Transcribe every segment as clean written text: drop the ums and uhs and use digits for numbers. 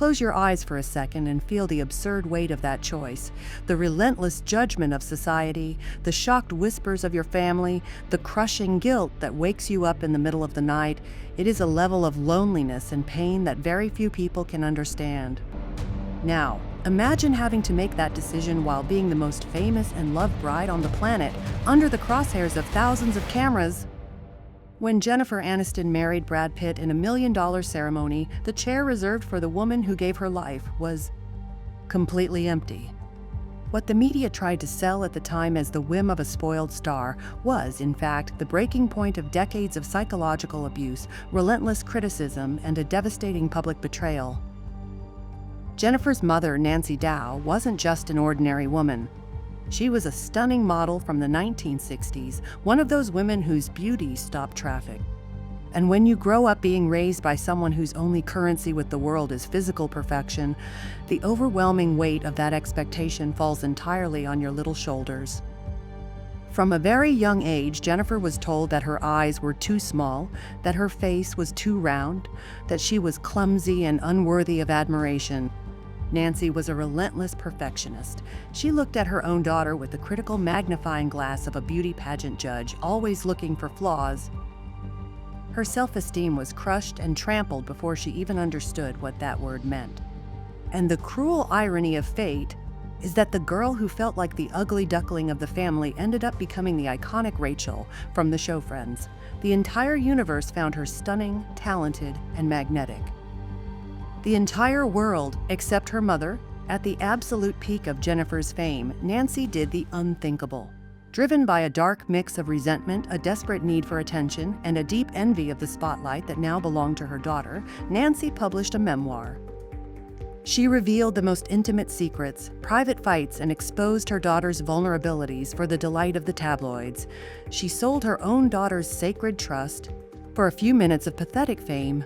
Close your eyes for a second and feel the absurd weight of that choice, the relentless judgment of society, the shocked whispers of your family, the crushing guilt that wakes you up in the middle of the night. It is a level of loneliness and pain that very few people can understand. Now, imagine having to make that decision while being the most famous and loved bride on the planet, under the crosshairs of thousands of cameras. When Jennifer Aniston married Brad Pitt in a $1 million ceremony, the chair reserved for the woman who gave her life was completely empty. What the media tried to sell at the time as the whim of a spoiled star was, in fact, the breaking point of decades of psychological abuse, relentless criticism, and a devastating public betrayal. Jennifer's mother, Nancy Dow, wasn't just an ordinary woman. She was a stunning model from the 1960s, one of those women whose beauty stopped traffic. And when you grow up being raised by someone whose only currency with the world is physical perfection, the overwhelming weight of that expectation falls entirely on your little shoulders. From a very young age, Jennifer was told that her eyes were too small, that her face was too round, that she was clumsy and unworthy of admiration. Nancy was a relentless perfectionist. She looked at her own daughter with the critical magnifying glass of a beauty pageant judge, always looking for flaws. Her self-esteem was crushed and trampled before she even understood what that word meant. And the cruel irony of fate is that the girl who felt like the ugly duckling of the family ended up becoming the iconic Rachel from the show Friends. The entire universe found her stunning, talented, and magnetic. The entire world, except her mother. At the absolute peak of Jennifer's fame, Nancy did the unthinkable. Driven by a dark mix of resentment, a desperate need for attention, and a deep envy of the spotlight that now belonged to her daughter, Nancy published a memoir. She revealed the most intimate secrets, private fights, and exposed her daughter's vulnerabilities for the delight of the tabloids. She sold her own daughter's sacred trust for a few minutes of pathetic fame.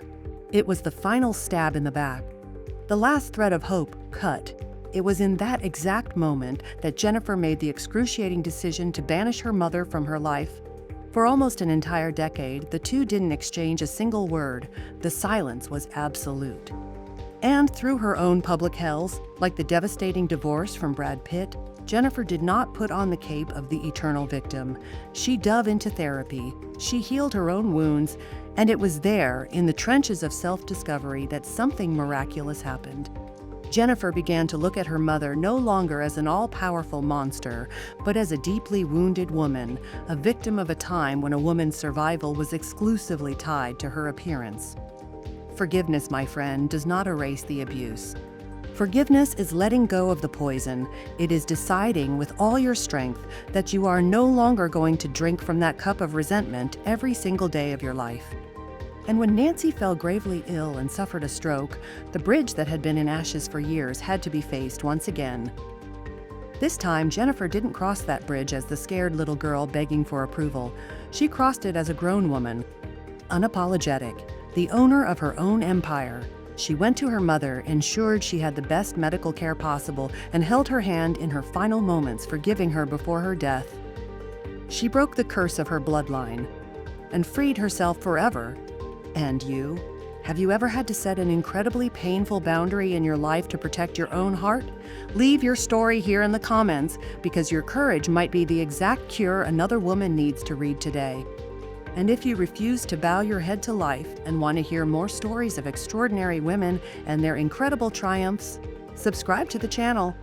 It was the final stab in the back. The last thread of hope cut. It was in that exact moment that Jennifer made the excruciating decision to banish her mother from her life. For almost an entire decade, the two didn't exchange a single word. The silence was absolute. And through her own public hells, like the devastating divorce from Brad Pitt, Jennifer did not put on the cape of the eternal victim. She dove into therapy. She healed her own wounds, and it was there, in the trenches of self-discovery, that something miraculous happened. Jennifer began to look at her mother no longer as an all-powerful monster, but as a deeply wounded woman, a victim of a time when a woman's survival was exclusively tied to her appearance. Forgiveness, my friend, does not erase the abuse. Forgiveness is letting go of the poison. It is deciding with all your strength that you are no longer going to drink from that cup of resentment every single day of your life. And when Nancy fell gravely ill and suffered a stroke, the bridge that had been in ashes for years had to be faced once again. This time, Jennifer didn't cross that bridge as the scared little girl begging for approval. She crossed it as a grown woman, unapologetic, the owner of her own empire. She went to her mother, ensured she had the best medical care possible, and held her hand in her final moments, forgiving her before her death. She broke the curse of her bloodline and freed herself forever. And you? Have you ever had to set an incredibly painful boundary in your life to protect your own heart? Leave your story here in the comments, because your courage might be the exact cure another woman needs to read today. And if you refuse to bow your head to life and want to hear more stories of extraordinary women and their incredible triumphs, subscribe to the channel.